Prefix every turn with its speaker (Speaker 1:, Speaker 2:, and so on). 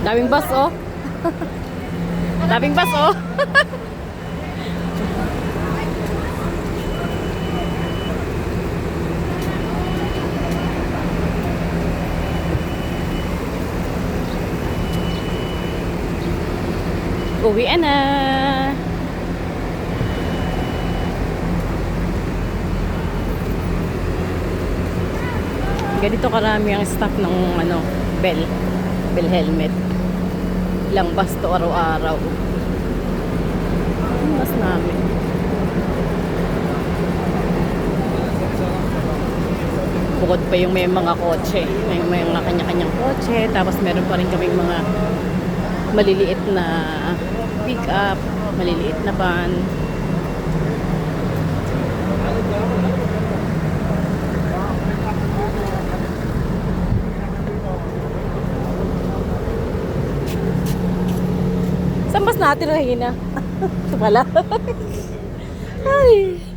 Speaker 1: Daming bus, oh. Daming bus, oh. Uwian na. Ganito karami ang staff ng Bell helmet. Ilang bus to araw-araw. Ang bus namin. Bukod pa yung may mga kotse. May mga kanya-kanyang kotse. Tapos meron pa rin kaming mga maliliit na pick up, maliliit na van. Saan mas natin, Rahina? Ito pala. Ay.